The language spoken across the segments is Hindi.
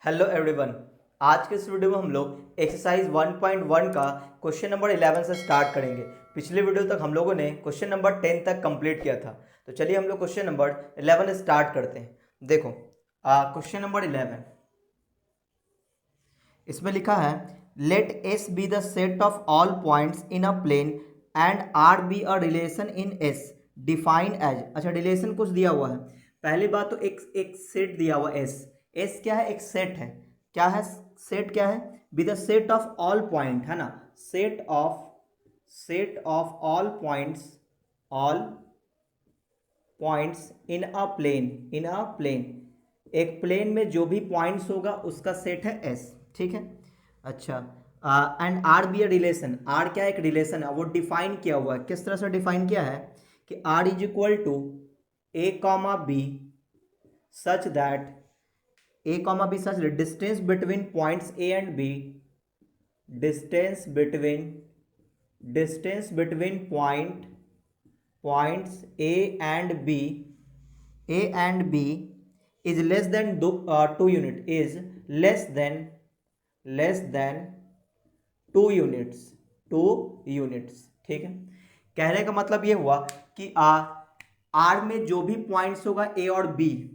Hello everyone. आज के इस वीडियो में हम लोग एक्सरसाइज 1.1 का क्वेश्चन नंबर 11 से स्टार्ट करेंगे। पिछले वीडियो तक हम लोगों ने क्वेश्चन नंबर 10 तक कंप्लीट किया था। तो चलिए हम लोग क्वेश्चन नंबर 11 स्टार्ट करते हैं। देखो क्वेश्चन नंबर 11 इसमें लिखा है let S be the set of all points in a plane and R be a relation in S define as. अच्छा, रिलेशन कुछ दिया हुआ है। पहली बात तो एक सेट दिया हुआ एस। एस क्या है? एक सेट है। क्या है? सेट क्या है? B the set of all point, है ना। Set of all points in a plane एक प्लेन में जो भी पॉइंट्स होगा उसका सेट है एस। ठीक है। अच्छा, and R be a relation. R क्या है? एक रिलेशन है। वो डिफाइन किया हुआ है। किस तरह से डिफाइन किया है कि R is equal to A comma B such that distance between points A and B distance between points A and B is less than 2 unit is less than 2 units. ठीक है। कहने का मतलब ये हुआ कि आर में जो भी पॉइंट्स होगा ए और बी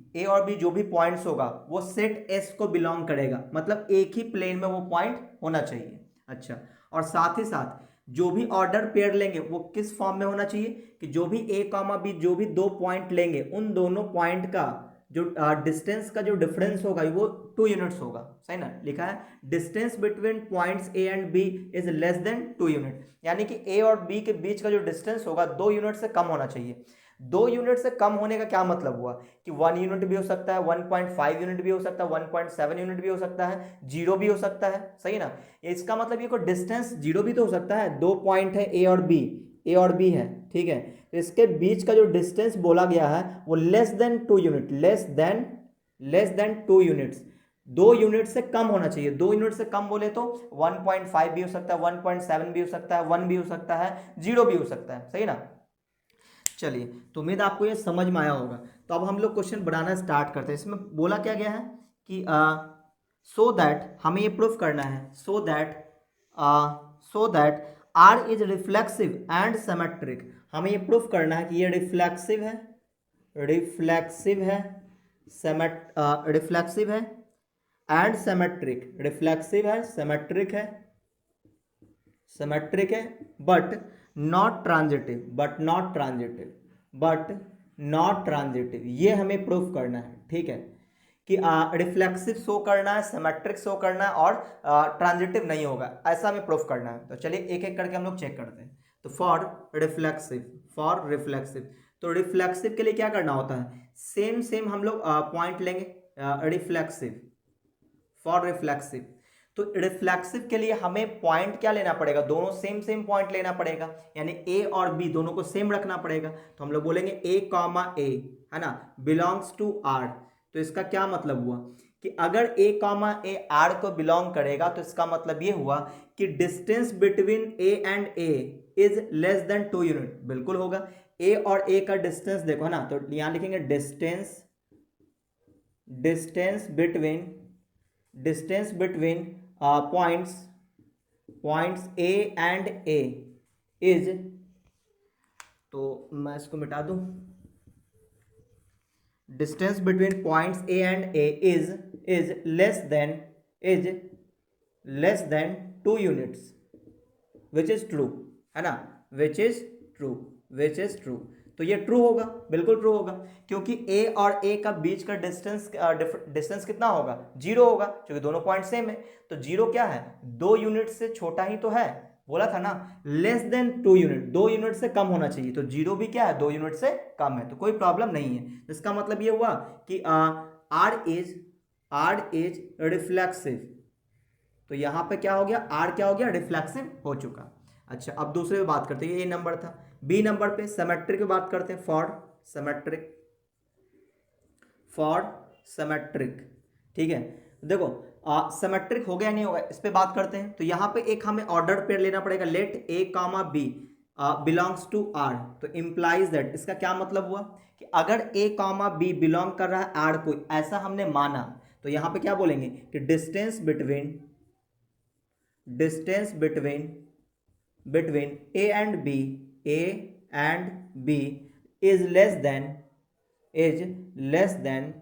जो भी पॉइंट्स होगा वो सेट एस को बिलोंग करेगा। मतलब एक ही प्लेन में वो पॉइंट होना चाहिए। अच्छा, और साथ ही साथ जो भी ऑर्डर पेयर लेंगे वो किस फॉर्म में होना चाहिए कि जो भी ए कॉमा बी जो भी दो पॉइंट लेंगे उन दोनों पॉइंट का जो डिस्टेंस का जो डिफरेंस होगा वो 2 यूनिट्स होगा। सही ना? लिखा है distance between points A and B is less than 2 unit. यानी कि ए और बी के बीच का जो डिस्टेंस होगा 2 यूनिट से कम होना चाहिए। 2 यूनिट से कम होने का क्या मतलब हुआ कि 1 यूनिट भी हो सकता है, 1.5 यूनिट भी हो सकता है, 1.7 यूनिट भी हो सकता है, 0 भी हो सकता है। सही ना? इसका मतलब ये कोई डिस्टेंस 0 भी तो हो सकता है। दो पॉइंट है ए और बी है। ठीक है। तो इसके बीच का जो डिस्टेंस बोला गया है वो less than 2 unit, less than 2 units. 2 unit से कम होना चाहिए। 2 यूनिट से कम बोले तो 1.5 भी हो सकता है, 1.7 भी हो सकता है, 1 भी हो सकता है, 0 भी हो सकता है। सही ना? चलिए, तो उम्मीद आपको ये समझ में आया होगा। तो अब हम लोग क्वेश्चन बनाना स्टार्ट करते हैं। इसमें बोला क्या गया है कि सो दैट हमें ये प्रूफ करना है so that R is reflexive and symmetric. हमें ये प्रूफ करना है कि ये रिफ्लेक्सिव है रिफ्लेक्सिव है एंड सिमेट्रिक। सिमेट्रिक है बट नॉट ट्रांजिटिव। ये हमें प्रूफ करना है। ठीक है कि रिफ्लेक्सिव शो करना है, सिमेट्रिक शो करना है और ट्रांजिटिव नहीं होगा, ऐसा हमें प्रूफ करना है। तो चलिए एक एक करके हम लोग चेक करते हैं। तो फॉर रिफ्लेक्सिव तो रिफ्लेक्सिव के लिए क्या करना होता है? सेम हम लोग पॉइंट लेंगे। रिफ्लेक्सिव तो रिफ्लेक्सिव के लिए हमें पॉइंट क्या लेना पड़ेगा? दोनों सेम पॉइंट लेना पड़ेगा। यानी ए और बी दोनों को सेम रखना पड़ेगा। तो हम लोग बोलेंगे ए कॉमा ए, है ना, बिलोंग्स टू आर। तो इसका क्या मतलब हुआ कि अगर ए कॉमा ए आर को बिलोंग करेगा तो इसका मतलब ये हुआ कि distance between A and A is less than 2 unit. बिल्कुल होगा। ए और ए का डिस्टेंस देखो, है ना, तो यहां लिखेंगे distance between points A and A is, तो मैं इसको मिटा दूं, distance between points A and A is less than 2 units which is true, है ना, विच इज ट्रू। तो ये ट्रू होगा, बिल्कुल ट्रू होगा, क्योंकि ए और ए का बीच का डिस्टेंस कितना होगा? 0 होगा, क्योंकि दोनों पॉइंट सेम है। तो 0 क्या है? 2 यूनिट से छोटा ही तो है। बोला था ना लेस देन 2 यूनिट, 2 यूनिट से कम होना चाहिए। तो 0 भी क्या है? 2 यूनिट से कम है, तो कोई प्रॉब्लम नहीं है। इसका मतलब ये हुआ कि आर इज रिफ्लेक्सिव। तो यहां पे क्या हो गया? आर क्या हो गया? रिफ्लेक्सिव हो चुका। अच्छा, अब दूसरे पे बात करते हैं। ये नंबर था। बी नंबर पे सिमेट्रिक पे बात करते हैं। For symmetric. ठीक है, देखो सिमेट्रिक हो गया नहीं होगा, इस पे बात करते हैं। तो यहां पे एक हमें ऑर्डर पेयर लेना पड़ेगा। Let A comma B belongs to R. तो इंप्लाइज दैट, इसका क्या मतलब हुआ कि अगर ए कॉमा बी बिलोंग कर रहा है आर को, ऐसा हमने माना, तो यहाँ पे क्या बोलेंगे कि distance between A and B is less than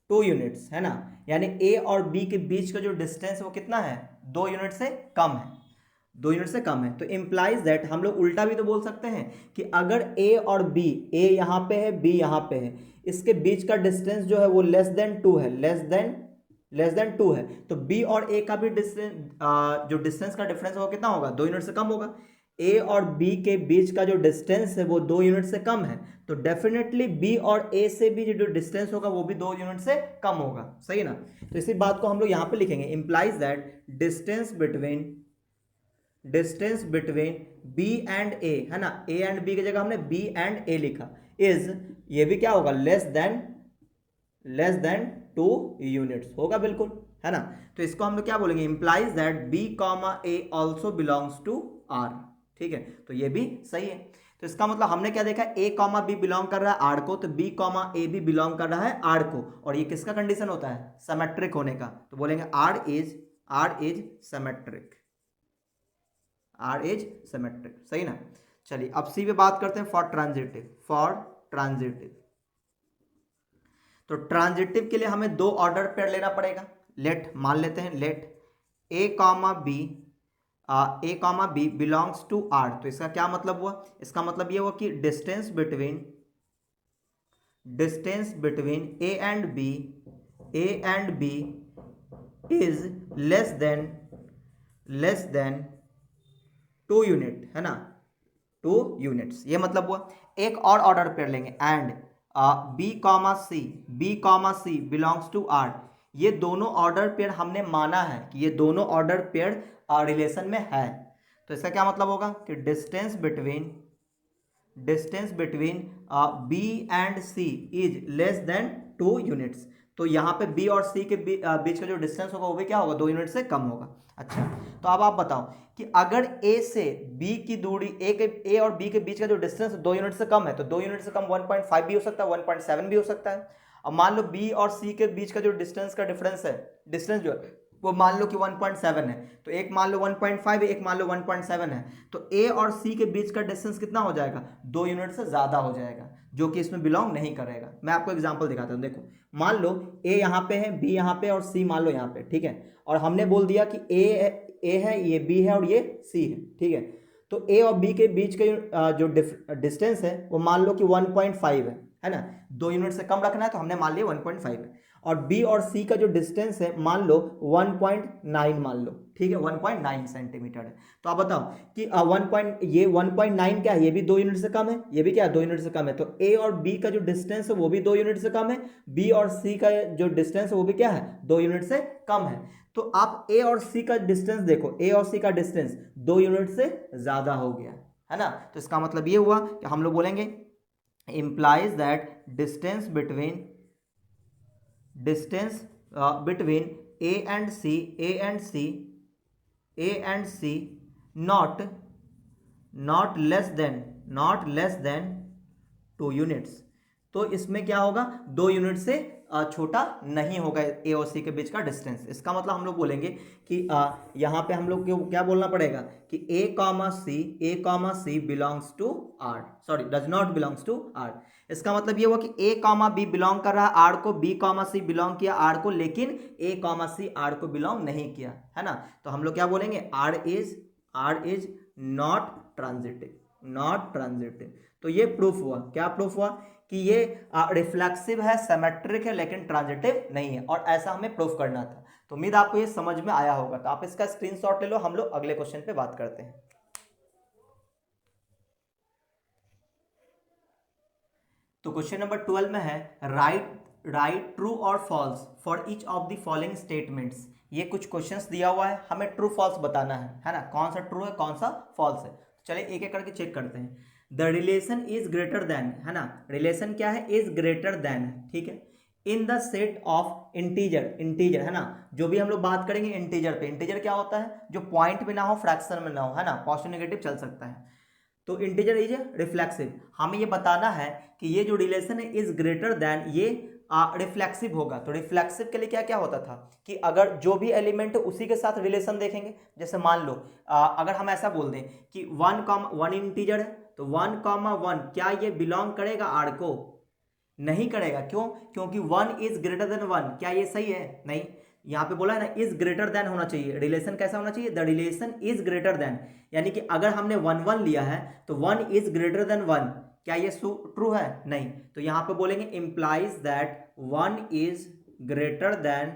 2 units, है ना। यानी ए और बी के बीच का जो डिस्टेंस है वो कितना है, 2 यूनिट से कम है, 2 यूनिट से कम है। तो इम्प्लाइज दैट, हम लोग उल्टा भी तो बोल सकते हैं कि अगर ए और बी, ए यहाँ पे है बी यहाँ पे है, इसके बीच का डिस्टेंस जो है वो लेस देन 2 है, लेस देन 2 है, तो बी और ए का भी डिस्टेंस, जो डिस्टेंस का डिफरेंस है वो कितना होगा, 2 यूनिट से कम होगा। ए और बी के बीच का जो डिस्टेंस है वो 2 यूनिट से कम है, तो डेफिनेटली बी और ए से भी जो डिस्टेंस होगा वो भी 2 यूनिट से कम होगा, सही है ना। तो इसी बात को हम लोग यहाँ पे लिखेंगे, implies that distance between B and A, है ना, ए एंड बी की जगह हमने बी एंड ए लिखा, इज, ये भी क्या होगा, लेस देन 2 यूनिट्स होगा, बिल्कुल, है ना। तो इसको हम लोग क्या बोलेंगे, implies that B comma A also belongs to R, ठीक है, तो ये भी सही है। तो इसका मतलब हमने क्या देखा, ए कॉमा बी बिलोंग कर रहा है आर को, तो बी कॉमा ए भी बिलोंग कर रहा है आर को, और ये किसका कंडीशन होता है, सिमेट्रिक होने का, तो बोलेंगे आर इज सिमेट्रिक, सही ना। चलिए अब सी पे बात करते हैं, फॉर ट्रांजिटिव। तो ट्रांजिटिव के लिए हमें 2 ऑर्डर पेयर लेना पड़ेगा। मान लेते हैं A comma B belongs to R, तो इसका क्या मतलब हुआ, इसका मतलब ये हुआ कि distance between A and B is less than 2 unit, है ना, 2 यूनिट्स, ये मतलब हुआ। एक और ऑर्डर पेयर लेंगे, and B comma C belongs to R, ये दोनों ऑर्डर पेयर हमने माना है कि ये दोनों ऑर्डर पेयर रिलेशन में है, तो इसका क्या मतलब होगा कि distance between B and C is less than 2 units, तो यहाँ पे बी और सी के बीच का जो डिस्टेंस होगा वो भी क्या होगा, 2 यूनिट से कम होगा। अच्छा, तो अब आप बताओ कि अगर ए से बी की दूरी, ए और बी के बीच का जो डिस्टेंस 2 यूनिट से कम है, तो 2 यूनिट से कम 1.5 भी हो सकता है, 1.7 भी हो सकता है। अब मान लो बी और सी के बीच का जो डिस्टेंस का डिफरेंस है, डिस्टेंस जो है वो मान लो कि 1.7 है, तो एक मान लो 1.5 है, एक मान लो 1.7 है, तो ए और सी के बीच का डिस्टेंस कितना हो जाएगा, 2 यूनिट से ज़्यादा हो जाएगा, जो कि इसमें बिलोंग नहीं करेगा। मैं आपको एग्जांपल दिखाता हूँ, देखो, मान लो ए यहाँ पे है, बी यहाँ पे और सी मान लो यहाँ पे, ठीक है, और हमने बोल दिया कि ए है, ये बी है और ये सी है, ठीक है, तो ए और बी के बीच के जो डिस्टेंस है वो मान लो कि 1.5 है ना, 2 यूनिट से कम रखना है, तो हमने मान लिया 1.5 है, और बी और सी का जो डिस्टेंस है मान लो 1.9 मान लो, ठीक है, 1.9 सेंटीमीटर है। तो आप बताओ कि 1.9 क्या है, ये भी 2 यूनिट से कम है, ये भी क्या है, 2 यूनिट से कम है, तो ए और बी का जो डिस्टेंस है वो भी 2 यूनिट से कम है, बी और सी का जो डिस्टेंस है वो भी क्या है, 2 यूनिट से कम है। तो आप ए और सी का डिस्टेंस देखो, ए और सी का डिस्टेंस 2 यूनिट से ज्यादा हो गया, है ना। तो इसका मतलब ये हुआ कि हम लोग बोलेंगे implies that distance between A and C not less than 2 units, तो इसमें क्या होगा, 2 यूनिट से छोटा नहीं होगा ए और सी के बीच का डिस्टेंस। इसका मतलब हम लोग बोलेंगे कि यहाँ पे हम लोग को क्या बोलना पड़ेगा कि A comma C belongs to R, sorry does not belongs to R. इसका मतलब ये हुआ कि ए कॉमा बी बिलोंग कर रहा है आर को, बी कॉमा सी बिलोंग किया आर को, लेकिन ए कॉमा सी आर को बिलोंग नहीं किया, है ना। तो हम लोग क्या बोलेंगे, आर इज नॉट ट्रांजिटिव। तो ये प्रूफ हुआ, क्या प्रूफ हुआ कि ये रिफ्लेक्सिव है, सिमेट्रिक है, लेकिन ट्रांजिटिव नहीं है, और ऐसा हमें प्रूफ करना था। तो उम्मीद आपको ये समझ में आया होगा, तो आप इसका स्क्रीनशॉट ले लो, हम लोग अगले क्वेश्चन पे बात करते हैं। तो क्वेश्चन नंबर 12 में है, राइट ट्रू और false for each of the following statements. ये कुछ क्वेश्चंस दिया हुआ है, हमें ट्रू फॉल्स बताना है ना, कौन सा ट्रू है कौन सा फॉल्स है। चलिए एक एक करके चेक करते हैं। The relation is greater than, है ना, रिलेशन क्या है, इज ग्रेटर देन, ठीक है, इन द सेट ऑफ इंटीजर, है ना, जो भी हम लोग बात करेंगे इंटीजर पे। इंटीजर क्या होता है, जो पॉइंट में ना हो, फ्रैक्शन में ना हो, है ना, पॉजिटिव नेगेटिव चल सकता है। तो इंटीजर इज रिफ्लेक्सिव, हमें ये बताना है कि ये जो रिलेशन है इज ग्रेटर देन, ये रिफ्लेक्सिव होगा। तो रिफ्लेक्सिव के लिए क्या क्या होता था कि अगर जो भी एलिमेंट है उसी के साथ रिलेशन देखेंगे। जैसे मान लो अगर हम ऐसा बोल दें कि 1 इंटीजर है तो 1,1 क्या ये बिलोंग करेगा आर को? नहीं करेगा। क्यों? क्योंकि 1 इज ग्रेटर देन 1। क्या ये सही है? नहीं। यहाँ पे बोला है ना इज ग्रेटर देन होना चाहिए। रिलेशन कैसा होना चाहिए? The relation is greater than, यानी कि अगर हमने 1 लिया है तो 1 इज ग्रेटर देन 1। क्या ये ट्रू है? नहीं। तो यहाँ पे बोलेंगे implies that 1 is greater than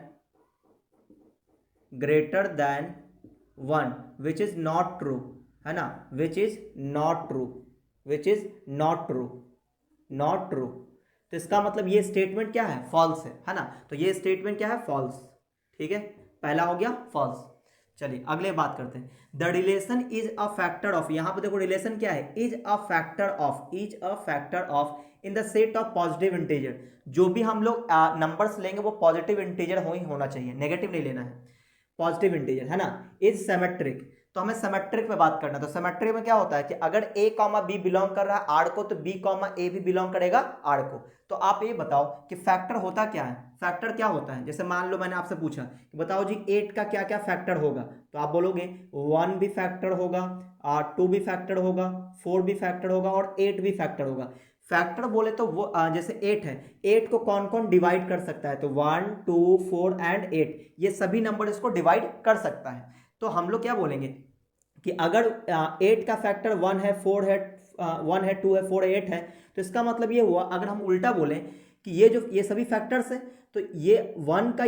1 which is not true, है ना, विच इज नॉट ट्रू। तो इसका मतलब ये स्टेटमेंट क्या है? फॉल्स है ना। तो ये स्टेटमेंट क्या है? फॉल्स। ठीक है, पहला हो गया फॉल्स। चलिए अगले बात करते हैं। The relation is a factor of, यहां पे देखो रिलेशन क्या है? Is a factor of in the set of positive integer. जो भी हम लोग नंबर्स लेंगे वो पॉजिटिव इंटीजर होना चाहिए, नेगेटिव नहीं लेना है। पॉजिटिव इंटीजर, है ना। इज सिमेट्रिक, तो हमें सिमेट्रिक पे बात करना है। तो सिमेट्रिक में क्या होता है कि अगर a कॉमा बी बिलोंग कर रहा है आर को तो b कॉमा ए भी बिलोंग करेगा आर को। तो आप ये बताओ कि फैक्टर होता क्या है? फैक्टर क्या होता है? जैसे मान लो मैंने आपसे पूछा कि बताओ जी 8 का क्या क्या फैक्टर होगा, तो आप बोलोगे 1 भी फैक्टर होगा, 2 भी फैक्टर होगा, 4 भी फैक्टर होगा और 8 भी फैक्टर होगा। फैक्टर बोले तो वो जैसे 8 है, 8 को कौन कौन डिवाइड कर सकता है? तो 1 2 4 एंड 8, ये सभी नंबर इसको डिवाइड कर सकता है। तो हम लोग क्या बोलेंगे कि अगर 8 का फैक्टर 1 है, 4 है, 1 है, 2 है, 4 है, 8 है, तो इसका मतलब ये हुआ अगर हम उल्टा बोलें कि ये सभी फैक्टर्स है तो ये 1 का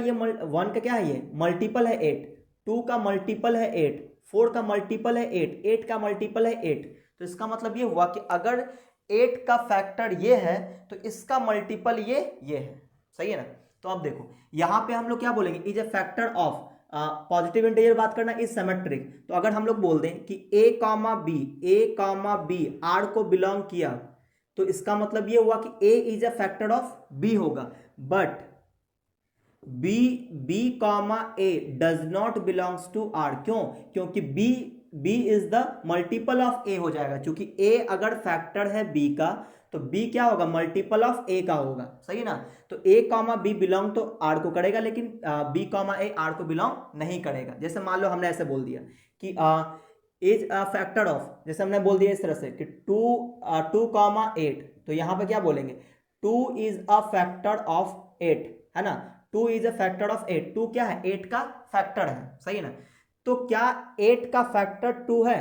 क्या है? ये मल्टीपल है 8, 2 का मल्टीपल है 8, 4 का मल्टीपल है 8, 8 का मल्टीपल है 8। तो इसका मतलब ये हुआ कि अगर 8 का फैक्टर ये है तो इसका मल्टीपल ये है। सही है ना। तो अब देखो यहां पे हम लोग क्या बोलेंगे? Is a factor of positive integer बात करना इज सिमेट्रिक। तो अगर हम लोग बोल दें कि ए कामा बी आर को बिलोंग किया तो इसका मतलब ये हुआ कि A is a factor of B होगा, but B comma A does not belongs to R. क्यों? क्योंकि B is the multiple of A हो जाएगा। क्योंकि ए अगर फैक्टर है बी का तो बी क्या होगा? मल्टीपल ऑफ ए का होगा। सही ना। तो ए कॉमा बी बिलोंग तो आर को करेगा, लेकिन बी कॉमा ए आर को बिलोंग नहीं करेगा। जैसे मान लो हमने ऐसे बोल दिया कि इज अ फैक्टर ऑफ, जैसे हमने बोल दिया इस तरह से कि 2 कॉमा 8, तो यहां पे क्या बोलेंगे? 2 इज अ फैक्टर ऑफ 8, है ना। 2 इज अ फैक्टर ऑफ 8, 2 क्या है? 8 का फैक्टर है। सही है ना। तो क्या 8 का फैक्टर 2 है?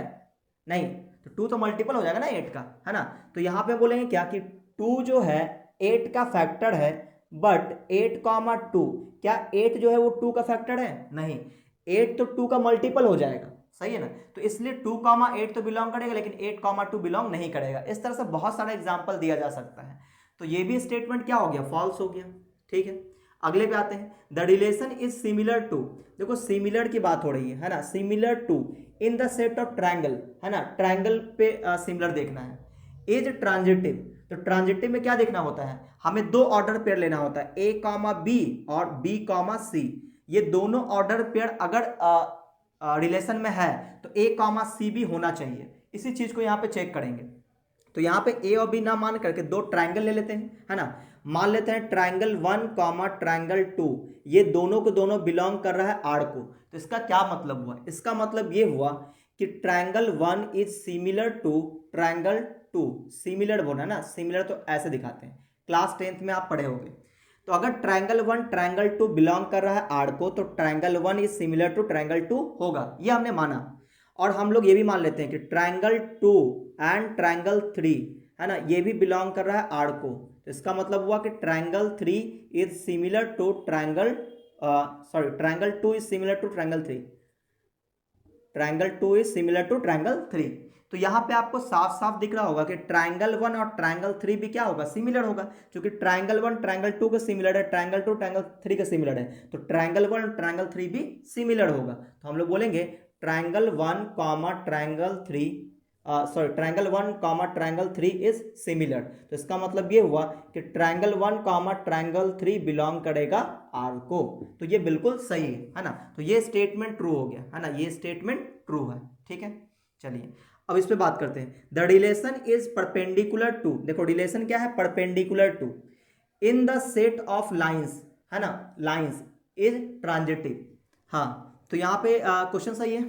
नहीं। तो 2 तो मल्टीपल हो जाएगा ना 8 का, है ना। तो यहां पे बोलेंगे क्या कि 2 जो है 8 का फैक्टर है, बट 8 कॉमा 2, क्या 8 जो है वो 2 का फैक्टर है? नहीं। 8 तो 2 का मल्टीपल हो जाएगा। सही है ना। तो इसलिए 2 कॉमा 8 तो बिलोंग करेगा, लेकिन 8 कॉमा 2 बिलोंग नहीं करेगा। इस तरह से बहुत सारा एग्जाम्पल दिया जा सकता है। तो ये भी स्टेटमेंट क्या हो गया? फॉल्स हो गया। ठीक है, अगले पे आते हैं। The relation is similar to, देखो सिमिलर की बात हो रही है ना। Similar to in the set of triangle, है ना। ट्रायंगल पे सिमिलर देखना है। इज ट्रांजिटिव, तो ट्रांजिटिव में क्या देखना होता है? हमें 2 ऑर्डर पेयर लेना होता है, ए कॉमा बी और बी कॉमा सी। ये दोनों ऑर्डर पेयर अगर रिलेशन में है तो ए कॉमा सी भी होना चाहिए। इसी चीज को यहाँ पे चेक करेंगे। तो यहाँ पे ए और बी ना मान करके 2 ट्रायंगल ले लेते हैं, है ना। मान लेते हैं ट्रायंगल 1 कॉमा ट्रायंगल 2, ये दोनों को दोनों बिलोंग कर रहा है आर को। तो इसका क्या मतलब हुआ? इसका मतलब ये हुआ कि triangle 1 is similar to triangle 2। Similar बोला ना, सिमिलर तो ऐसे दिखाते हैं, क्लास 10th में आप पढ़े होंगे। तो अगर ट्रायंगल 1 ट्रायंगल 2 बिलोंग कर रहा है आर को तो triangle 1 is similar to triangle 2 होगा, ये हमने माना। और हम लोग ये भी मान लेते हैं कि ट्रायंगल 2 एंड ट्रायंगल 3, है ना, ये भी बिलोंग कर रहा है आर को। तो इसका मतलब हुआ कि triangle 3 is similar to triangle triangle 2 is similar to triangle 3। Triangle 2 is similar to triangle 3। तो यहां पे आपको साफ साफ दिख रहा होगा कि ट्रायंगल 1 और ट्रायंगल 3 भी क्या होगा? सिमिलर होगा। क्योंकि ट्रायंगल 1 ट्रायंगल 2 के सिमिलर है, ट्रायंगल 2 ट्रायंगल 3 के सिमिलर है, तो ट्रायंगल 1 और ट्रायंगल 3 भी सिमिलर होगा। तो हम लोग बोलेंगे triangle 1 comma triangle 3 triangle 1 comma triangle 3 is similar. तो इसका मतलब ये हुआ कि ट्रायंगल 1 कॉमा ट्रायंगल 3 बिलोंग करेगा आर को। तो ये बिल्कुल सही है ना। तो ये स्टेटमेंट ट्रू हो गया, है ना, ये स्टेटमेंट ट्रू है। ठीक है, चलिए अब इस पे बात करते हैं। The relation is perpendicular to, देखो रिलेशन क्या है? Perpendicular to in the set of lines, है ना, लाइंस इज ट्रांजिटिव। हाँ, तो यहाँ पे क्वेश्चन सही है,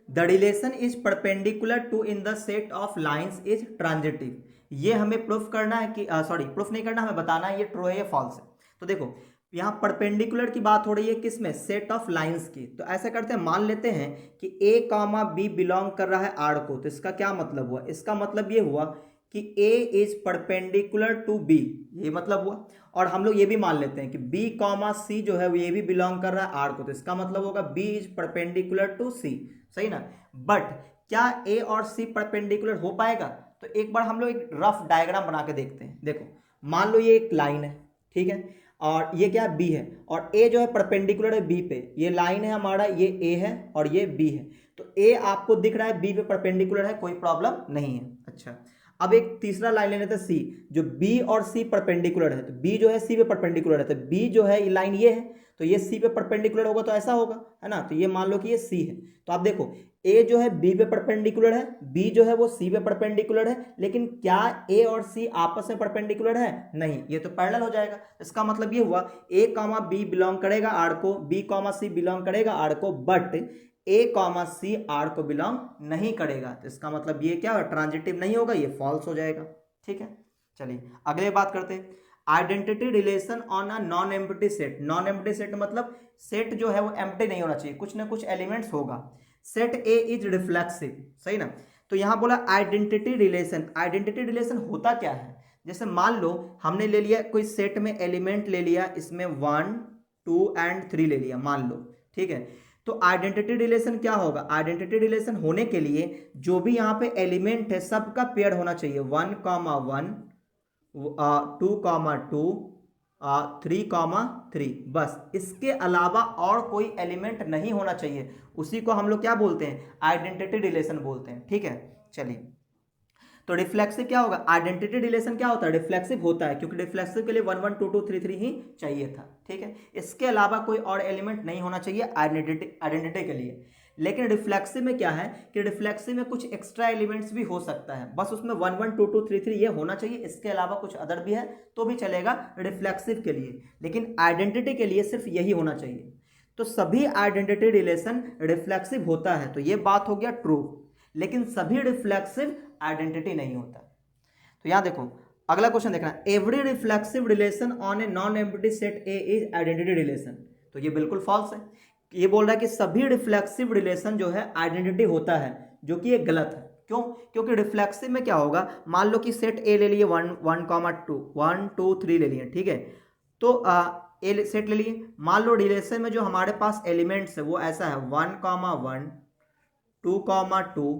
the relation is perpendicular to in the set of lines is transitive. ये हमें प्रूफ करना है कि सॉरी प्रूफ नहीं करना, हमें बताना है ये ट्रू है या फॉल्स है। तो देखो यहाँ परपेंडिकुलर की बात हो रही है किसमें, सेट ऑफ लाइंस की। तो ऐसा करते हैं, मान लेते हैं कि ए कामा बी बिलोंग कर रहा है आर को। तो इसका क्या मतलब हुआ, इसका मतलब ये हुआ कि A is perpendicular to be, ये मतलब हुआ। और हम लोग ये भी मान लेते हैं कि बी कॉमा सी जो है वो ये भी बिलोंग कर रहा है आर को। तो इसका मतलब होगा बी इज परपेंडिकुलर टू सी, सही ना। बट क्या ए और सी परपेंडिकुलर हो पाएगा, तो एक बार हम लोग एक रफ डायग्राम बना के देखते हैं। देखो मान लो ये एक लाइन है, ठीक है, और ये क्या बी है, और ए जो है परपेंडिकुलर है बी पे। ये लाइन है हमारा, ये ए है और ये बी है। तो ए आपको दिख रहा है बी पे परपेंडिकुलर है, कोई प्रॉब्लम नहीं है। अच्छा, अब एक तीसरा लाइन ले लेते हैं सी, जो बी और सी परपेंडिकुलर है। तो बी जो है सी पे परपेंडिकुलर है, तो बी जो है लाइन ये है, तो ये सी पे परपेंडिकुलर होगा, तो ऐसा होगा, है ना। तो ये मान लो कि ये सी है। तो आप देखो ए जो है बी पे परपेंडिकुलर है, बी जो है वो सी पे परपेंडिकुलर है, लेकिन क्या ए और सी आपस में परपेंडिकुलर है, नहीं, ये तो पैरेलल हो जाएगा। इसका मतलब ये हुआ ए कॉमा बी बिलोंग करेगा आर को, बी कॉमा सी बिलोंग करेगा आर को, but A comma C R को बिलोंग नहीं करेगा। तो इसका मतलब ये क्या, ट्रांजिटिव नहीं होगा, ये फॉल्स हो जाएगा। ठीक है, चलिए अगले बात करते हैं, identity relation on a non empty set. Non empty set मतलब सेट जो है वो एम्प्टी नहीं होना चाहिए, कुछ ना कुछ एलिमेंट्स होगा। सेट ए इज रिफ्लेक्सिव, सही ना। तो यहां बोला आइडेंटिटी रिलेशन। आइडेंटिटी रिलेशन होता क्या है, जैसे मान लो हमने ले लिया कोई सेट में एलिमेंट ले लिया, इसमें 1 2 एंड 3 ले लिया, मान लो, ठीक है। तो आइडेंटिटी रिलेशन क्या होगा, आइडेंटिटी रिलेशन होने के लिए जो भी यहाँ पे एलिमेंट है सबका पेयर होना चाहिए, 1 कॉमा 1 2 कॉमा 2 3 कॉमा 3, बस। इसके अलावा और कोई एलिमेंट नहीं होना चाहिए। उसी को हम लोग क्या बोलते हैं, आइडेंटिटी रिलेशन बोलते हैं। ठीक है, चलिए तो रिफ्लेक्सिव क्या होगा, आइडेंटिटी रिलेशन क्या होता है, रिफ्लेक्सिव होता है, क्योंकि रिफ्लेक्सिव के लिए 1 1 2 2 3 3 ही चाहिए था। ठीक है, इसके अलावा कोई और एलिमेंट नहीं होना चाहिए आइडेंटिटी के लिए। लेकिन रिफ्लेक्सिव में क्या है कि रिफ्लेक्सिव में कुछ एक्स्ट्रा एलिमेंट्स भी हो सकता है, बस उसमें 1 1 2 2 3 3 ये होना चाहिए, इसके अलावा कुछ अदर भी है तो भी चलेगा रिफ्लेक्सिव के लिए, लेकिन आइडेंटिटी के लिए सिर्फ यही होना चाहिए। तो सभी आइडेंटिटी रिलेशन रिफ्लेक्सिव होता है, तो ये बात हो गया ट्रू। लेकिन सभी रिफ्लेक्सिव आइडेंटिटी नहीं होता। तो यहां देखो अगला क्वेश्चन देखना, every reflexive relation on a non empty set A is identity relation. तो ये बिल्कुल फॉल्स है। ये बोल रहा है कि सभी रिफ्लेक्सिव रिलेशन जो है आइडेंटिटी होता है, जो कि ये गलत है। क्यों, क्योंकि रिफ्लेक्सिव में क्या होगा, मान लो कि सेट ए ले लिए 1 1 2 1 2 3 ले लिए, ठीक है। तो ए सेट ले लिए, मान लो रिलेशन में जो हमारे पास एलिमेंट्स है वो ऐसा है 1 1 2 2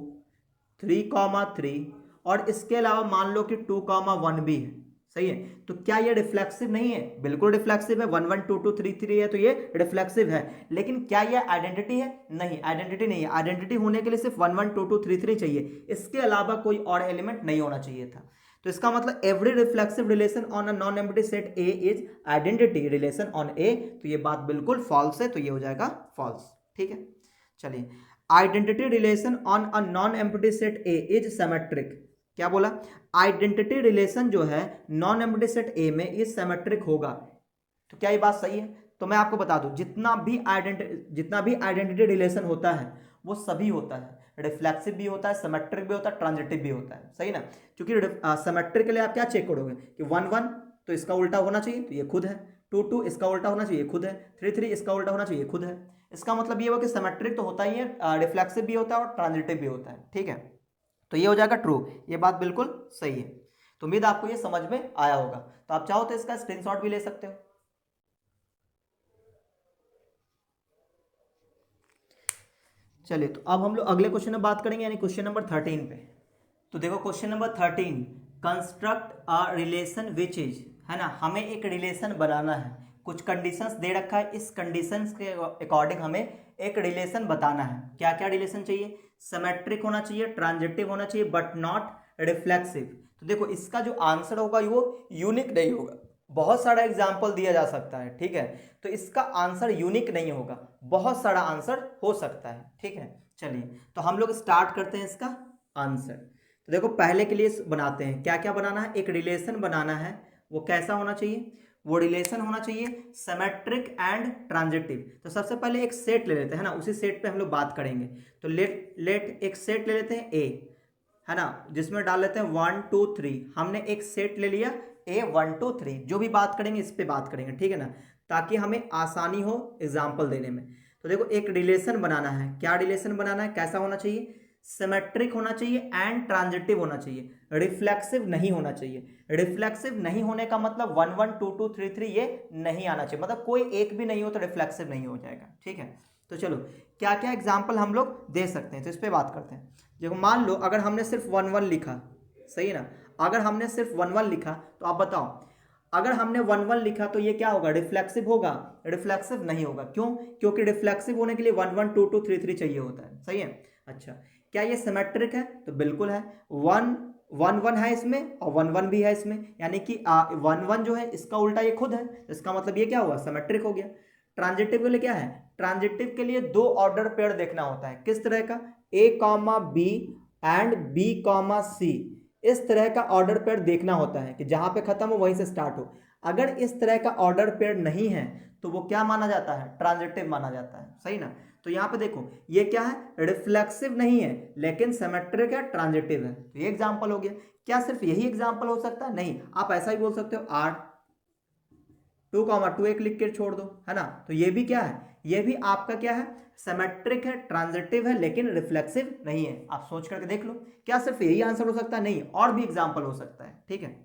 3 3, और इसके अलावा मान लो कि 2 1 भी है, सही है। तो क्या ये रिफ्लेक्सिव नहीं है, बिल्कुल रिफ्लेक्सिव है। 1 1 2 2 3 3 है तो ये रिफ्लेक्सिव है। लेकिन क्या ये आइडेंटिटी है, नहीं, आइडेंटिटी नहीं है। आइडेंटिटी होने के लिए सिर्फ 1 1 2 2 3 3 चाहिए, इसके अलावा कोई और एलिमेंट नहीं होना चाहिए था। तो इसका मतलब every reflexive relation on a non empty set A is identity relation on A. तो ये बात बिल्कुल फॉल्स है, तो ये हो जाएगा फॉल्स। ठीक है, चलिए identity relation on a non empty set A is symmetric. क्या बोला, आइडेंटिटी रिलेशन जो है नॉन एम्प्टी सेट ए में ये सिमेट्रिक होगा। तो क्या ये बात सही है, तो मैं आपको बता दूं जितना भी आइडेंटिटी रिलेशन होता है वो सभी होता है, रिफ्लेक्सिव भी होता है, सिमेट्रिक भी होता है, ट्रांजिटिव भी होता है, सही ना। क्योंकि सिमेट्रिक के लिए आप क्या चेक करोगे कि 1 1 तो इसका उल्टा होना चाहिए, तो ये खुद है। 2 2 इसका उल्टा होना चाहिए, खुद है। 3 3 इसका उल्टा होना चाहिए, खुद है। इसका मतलब ये हुआ कि सिमेट्रिक तो होता ही है, रिफ्लेक्सिव भी होता है और ट्रांजिटिव भी होता है। ठीक है, तो ये हो जाएगा ट्रू, ये बात बिल्कुल सही है। तो उम्मीद आपको ये समझ में आया होगा। तो आप चाहो तो इसका स्क्रीनशॉट भी ले सकते हो। चलिए तो अब हम लोग अगले क्वेश्चन में बात करेंगे, यानी क्वेश्चन नंबर 13 पे। तो देखो question number 13, construct a relation which is, है ना, हमें एक रिलेशन बनाना है, कुछ कंडीशंस दे रखा है, इस कंडीशंस के अकॉर्डिंग हमें एक रिलेशन बताना है। क्या क्या रिलेशन चाहिए, सिमेट्रिक होना चाहिए, ट्रांजिटिव होना चाहिए, बट नॉट रिफ्लेक्सिव। तो देखो इसका जो आंसर होगा वो यूनिक नहीं होगा, बहुत सारा एग्जाम्पल दिया जा सकता है, ठीक है। तो इसका आंसर यूनिक नहीं होगा, बहुत सारा आंसर हो सकता है, ठीक है। चलिए तो हम लोग स्टार्ट करते हैं इसका आंसर। तो देखो पहले के लिए बनाते हैं, क्या क्या बनाना है, एक रिलेशन बनाना है। वो कैसा होना चाहिए, वो रिलेशन होना चाहिए सिमेट्रिक एंड ट्रांजिटिव। तो सबसे पहले एक सेट ले लेते हैं ना, उसी सेट पे हम लोग बात करेंगे। तो लेट एक सेट ले लेते हैं ए, है ना, जिसमें डाल लेते हैं 1 2 3। हमने एक सेट ले लिया ए 1 2 3, जो भी बात करेंगे इस पे बात करेंगे, ठीक है ना, ताकि हमें आसानी हो एग्जाम्पल देने में। तो देखो एक रिलेशन बनाना है, क्या रिलेशन बनाना है, कैसा होना चाहिए, सिमेट्रिक होना चाहिए एंड ट्रांजिटिव होना चाहिए, रिफ्लेक्सिव नहीं होना चाहिए। रिफ्लेक्सिव नहीं होने का मतलब 1 1 2 2 3 3 ये नहीं आना चाहिए, मतलब कोई एक भी नहीं हो तो रिफ्लेक्सिव नहीं हो जाएगा, ठीक है। तो चलो क्या क्या एग्जाम्पल हम लोग दे सकते हैं, तो इस पर बात करते हैं। देखो मान लो अगर हमने सिर्फ 1 1 लिखा, सही है ना, अगर हमने सिर्फ 1 1 लिखा तो आप बताओ, अगर हमने 1 1 लिखा तो ये क्या होगा, रिफ्लेक्सिव होगा, रिफ्लेक्सिव नहीं होगा। क्यों, क्योंकि रिफ्लेक्सिव होने के लिए 1 1 2 2 3 3 चाहिए होता है, सही है। अच्छा, क्या ये सिमेट्रिक है, तो बिल्कुल है। 1 1 1 है इसमें और 1 1 भी है इसमें, यानी कि 1 1 जो है इसका उल्टा ये खुद है, इसका मतलब ये क्या हुआ, सिमेट्रिक हो गया। ट्रांजिटिव के लिए क्या है, ट्रांजिटिव के लिए दो ऑर्डर पेयर देखना होता है, किस तरह का, A comma B and B comma C, इस तरह का ऑर्डर पेयर देखना होता है कि जहां पे खत्म हो वहीं से स्टार्ट हो। अगर इस तरह का ऑर्डर पेयर नहीं है तो वो क्या माना जाता है, ट्रांजिटिव माना जाता है, सही ना। तो यहां पे देखो ये क्या है, रिफ्लेक्सिव नहीं है लेकिन सिमेट्रिक है, ट्रांजिटिव है, तो ये एग्जांपल हो गया। क्या सिर्फ यही एग्जांपल हो सकता है, नहीं, आप ऐसा ही बोल सकते हो, आर 2 एक लिख के छोड़ दो, है ना। तो ये भी क्या है, ये भी आपका क्या है, सिमेट्रिक है, ट्रांजिटिव है लेकिन रिफ्लेक्सिव नहीं है। आप सोच करके देख लो, क्या सिर्फ यही आंसर हो सकता है, नहीं, और भी एग्जांपल हो सकता है, ठीक है।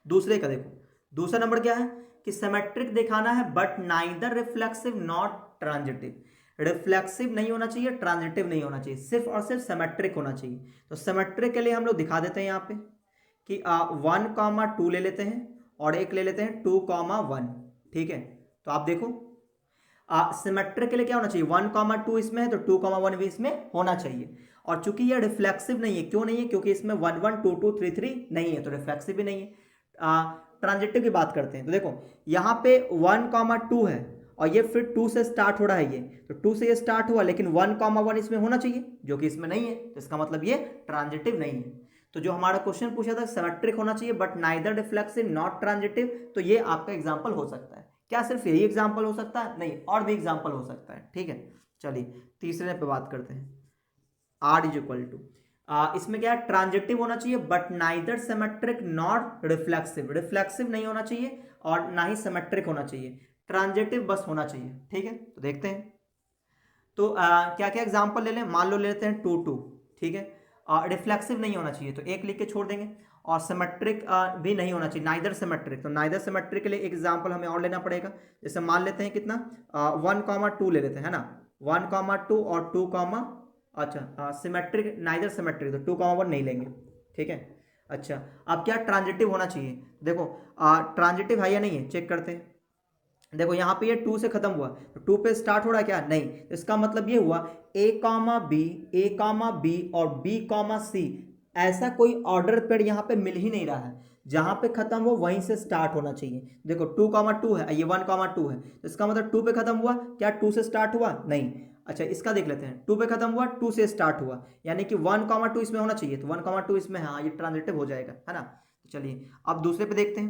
दूसरे का देखो, दूसरा नंबर क्या है कि सिमेट्रिक दिखाना है but neither reflexive not transitive. Reflexive नहीं होना चाहिए, ट्रांजिटिव नहीं होना चाहिए, सिर्फ और सिर्फ सिमेट्रिक होना चाहिए। तो सिमेट्रिक के लिए हम लोग दिखा देते हैं यहाँ पे कि 1 2 ले लेते हैं और एक ले लेते हैं 2 1, ठीक है। तो आप देखो सिमेट्रिक के लिए क्या होना चाहिए, 1 2 इसमें है तो 2 1 भी इसमें होना चाहिए। और चूंकि ये रिफ्लेक्सिव नहीं है, क्यों नहीं है, क्योंकि इसमें 1 1 2 2 3 3 नहीं है, तो रिफ्लेक्सिव भी नहीं है। ट्रांजिटिव की बात करते हैं, तो देखो यहाँ पे 1 2 है और ये फिर 2 से स्टार्ट हो रहा है, ये तो 2 से ये स्टार्ट हुआ, लेकिन 1 1 इसमें होना चाहिए जो कि इसमें नहीं है, तो इसका मतलब ये ट्रांजिटिव नहीं है। तो जो हमारा क्वेश्चन पूछा था सिमेट्रिक होना चाहिए but neither reflexive not transitive, तो ये आपका एग्जांपल हो सकता है। क्या सिर्फ यही एग्जांपल हो सकता है, नहीं, और भी एग्जांपल हो सकता है, ठीक है। चलिए तीसरे पे बात करते हैं, आर इज इक्वल टू, इसमें क्या है, ट्रांजिटिव होना चाहिए but neither symmetric not reflexive, reflexive नहीं होना चाहिए और ना ही सिमेट्रिक होना चाहिए, ट्रांजिटिव बस होना चाहिए, ठीक है। तो देखते हैं, तो क्या क्या एग्जांपल ले लें, मान लो ले लेते हैं 2 2, ठीक है। रिफ्लेक्सिव नहीं होना चाहिए तो एक लिख के छोड़ देंगे, और सिमेट्रिक भी नहीं होना चाहिए, नाइदर सिमेट्रिक, तो नाइदर सिमेट्रिक के लिए एक एग्जांपल हमें और लेना पड़ेगा। जैसे मान लेते हैं कितना, 1 2 ले लेते हैं, है ना, 1 2 और 2 अच्छा सिमेट्रिक, नाइदर सिमेट्रिक, तो 2 1 नहीं लेंगे, ठीक है। अच्छा, अब क्या ट्रांजिटिव होना चाहिए, देखो ट्रांजिटिव है या नहीं है, चेक करते हैं। देखो यहाँ पे ये 2 से खत्म हुआ तो 2 पे स्टार्ट हो रहा है क्या, नहीं, इसका मतलब ये हुआ ए कॉमा बी और बी कॉमा सी, ऐसा कोई ऑर्डर पेयर यहाँ पे मिल ही नहीं रहा है, जहां पे खत्म हो वहीं से स्टार्ट होना चाहिए। देखो 2 2 है, ये 1 2 है, तो इसका मतलब 2 पे खत्म हुआ, क्या 2 से स्टार्ट हुआ, नहीं। अच्छा इसका देख लेते हैं, 2 पे खत्म हुआ, 2 से स्टार्ट हुआ, यानी कि 1 2 इसमें होना चाहिए, तो 1 2 इसमें, हाँ ये ट्रांजिटिव हो जाएगा, है ना। तो चलिए अब दूसरे पे देखते हैं,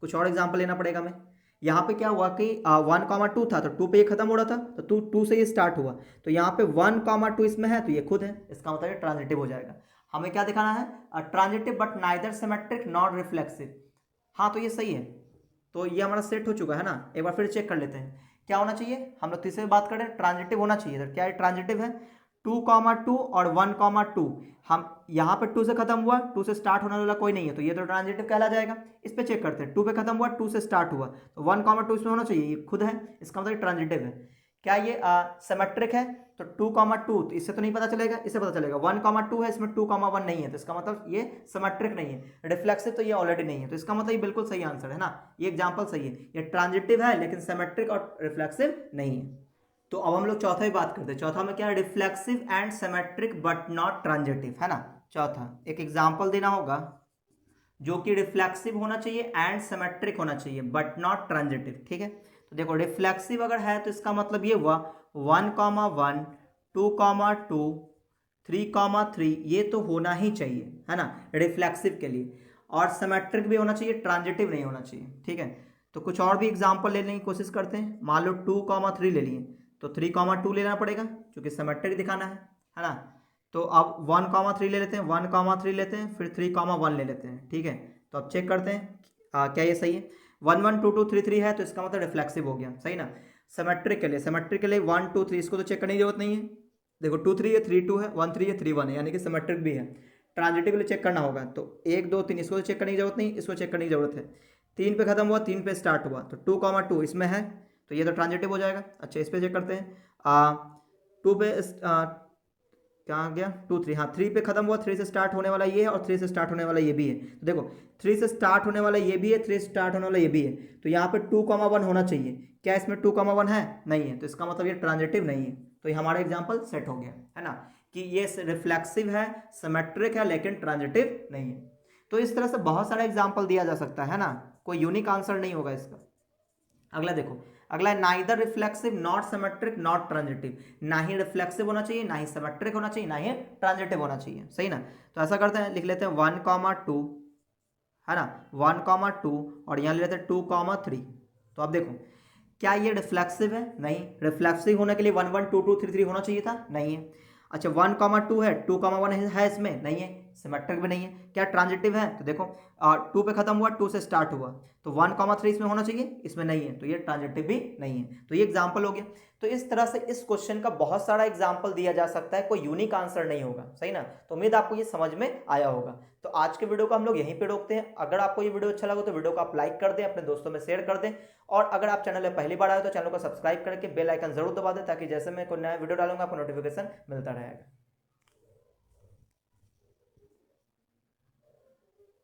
कुछ और एग्जाम्पल लेना पड़ेगा हमें। यहाँ पे क्या हुआ कि 1 2 था तो 2 पे ये खत्म हो रहा था, तो 2 से ये स्टार्ट हुआ, तो यहाँ पे 1 2 इसमें है तो ये खुद है, इसका मतलब ये ट्रांजिटिव हो जाएगा। हमें क्या दिखाना है, transitive but neither symmetric not reflexive, हाँ तो ये सही है, तो ये हमारा सेट हो चुका है ना। एक बार फिर चेक कर लेते हैं क्या होना चाहिए, हम लोग तीसरे बात करें, ट्रांजिटिव होना चाहिए, तो क्या है ट्रांजिटिव है, 2 2 और 1 2, हम यहाँ पे 2 से खत्म हुआ, 2 से स्टार्ट होने वाला कोई नहीं है, तो ये तो ट्रांजिटिव कहला जाएगा। इस पे चेक करते हैं, 2 पे खत्म हुआ, 2 से स्टार्ट हुआ, तो 1 2 इसमें होना चाहिए, ये खुद है, इसका मतलब ट्रांजिटिव है। क्या ये सिमेट्रिक है, तो 2 2, तो इससे तो नहीं पता चलेगा, इससे पता चलेगा 1 2 है, इसमें 2 1 नहीं है, तो इसका मतलब ये सिमेट्रिक नहीं है। रिफ्लेक्सिव तो ये ऑलरेडी नहीं है, तो इसका मतलब ये बिल्कुल सही आंसर है ना, ये एग्जाम्पल सही है, ये ट्रांजिटिव है लेकिन सिमेट्रिक और रिफ्लेक्सिव नहीं है। तो अब हम लोग चौथा ही बात करते हैं, चौथा में क्या है, reflexive and symmetric but not transitive, है ना। चौथा एक एग्जाम्पल देना होगा जो कि रिफ्लेक्सिव होना चाहिए एंड सिमेट्रिक होना चाहिए बट नॉट ट्रांजिटिव, ठीक है। तो देखो रिफ्लेक्सिव अगर है तो इसका मतलब ये हुआ 1 1, 2 2, 3,3 ये तो होना ही चाहिए, है ना, रिफ्लेक्सिव के लिए, और सिमेट्रिक भी होना चाहिए, ट्रांजिटिव नहीं होना चाहिए। ठीक है, तो कुछ और भी एग्जाम्पल लेने की कोशिश करते हैं। मान लो 2,3 ले लिए, तो 3,2 लेना पड़ेगा क्योंकि सिमेट्रिक दिखाना है ना। तो अब 1,3 ले लेते हैं, 1,3 लेते हैं, फिर 3,1 ले लेते हैं। ठीक है, तो अब चेक करते हैं क्या ये सही है। 1 1 2 2 3 3 है, तो इसका मतलब रिफ्लेक्सिव हो गया, सही ना। सिमेट्रिक के लिए 1 2 3 इसको तो चेक करने की जरूरत नहीं है। देखो 2 3 है, 3 2 है, 1 3 है, 3 1 है, यानी कि सिमेट्रिक भी है। ट्रांजिटिव के लिए चेक करना होगा, तो 1 2 3 इसको तो चेक करने की जरूरत नहीं, इसको चेक करने की जरूरत है। 3 पे खत्म हुआ, 3 पे स्टार्ट हुआ, तो 2,2 इसमें है, तो ये तो ट्रांजिटिव हो जाएगा। अच्छा, इस पे चेक करते हैं। 2 पे क्या आ गया, 2 3, हाँ 3 पे खत्म हुआ, 3 से स्टार्ट होने वाला ये है और 3 से स्टार्ट होने वाला ये भी है। तो देखो 3 से स्टार्ट होने वाला ये भी है, 3 से स्टार्ट होने वाला ये भी है, तो यहाँ पे 2,1 होना चाहिए। क्या इसमें 2,1 है? नहीं है, तो इसका मतलब ये ट्रांजिटिव नहीं है। तो ये हमारा एग्जाम्पल सेट हो गया, है ना, कि ये रिफ्लेक्सिव है, सिमेट्रिक है, लेकिन ट्रांजिटिव नहीं है। तो इस तरह से बहुत सारा एग्जाम्पल दिया जा सकता है ना, कोई यूनिक आंसर नहीं होगा इसका। अगला देखो, अगला है neither reflexive not symmetric not transitive. ना ही रिफ्लेक्सिव होना चाहिए, ना ही सिमेट्रिक होना चाहिए, ना ही ट्रांजिटिव होना चाहिए, सही ना। तो ऐसा करते हैं, लिख लेते हैं 1,2, है ना, 1,2 और यहाँ ले लेते हैं 2,3। तो अब देखो क्या ये रिफ्लेक्सिव है? नहीं। रिफ्लेक्सिव होने के लिए 1 1 2 2 3 3 होना चाहिए था, नहीं है। अच्छा 1,2 है, 2,1 है इसमें, नहीं है। सिमेट्रिक भी नहीं है। क्या ट्रांजिटिव है? तो देखो 2 पे खत्म हुआ, 2 से स्टार्ट हुआ, तो 1,3 इसमें होना चाहिए, इसमें नहीं है, तो ये ट्रांजिटिव भी नहीं है। तो ये एग्जाम्पल हो गया। तो इस तरह से इस क्वेश्चन का बहुत सारा एग्जाम्पल दिया जा सकता है, कोई यूनिक आंसर नहीं होगा, सही ना। तो उम्मीद आपको ये समझ में आया होगा। तो आज के वीडियो को हम लोग यहीं पे रोकते हैं। अगर आपको ये वीडियो अच्छा लगा तो वीडियो को आप लाइक कर दें, अपने दोस्तों में शेयर कर दें, और अगर आप चैनल में पहली बार आए तो चैनल को सब्सक्राइब करके बेल आइकन जरूर दबा दें, ताकि जैसे मैं कोई नया वीडियो डालूंगा आपको नोटिफिकेशन मिलता रहेगा।